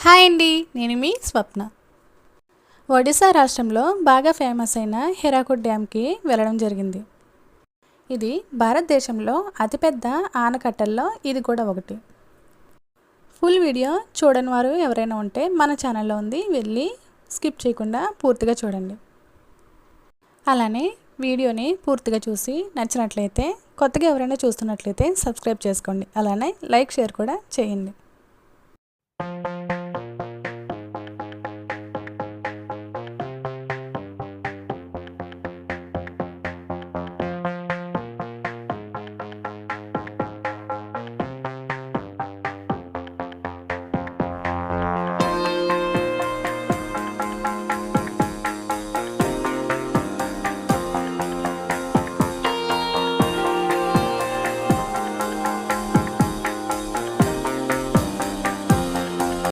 Hi అండి, నేను మీ స్వప్న. ఒడిశా రాష్ట్రంలో బాగా ఫేమస్ అయిన హీరాకుడ్ డ్యామ్కి వెళ్ళడం జరిగింది. ఇది భారతదేశంలో అతిపెద్ద ఆనకట్టల్లో ఇది కూడా ఒకటి. ఫుల్ వీడియో చూడని వారు ఎవరైనా ఉంటే మన ఛానల్లో ఉంది, వెళ్ళి స్కిప్ చేయకుండా పూర్తిగా చూడండి. అలానే వీడియోని పూర్తిగా చూసి నచ్చినట్లయితే, కొత్తగా ఎవరైనా చూస్తున్నట్లయితే సబ్స్క్రైబ్ చేసుకోండి. అలానే లైక్ షేర్ కూడా చేయండి.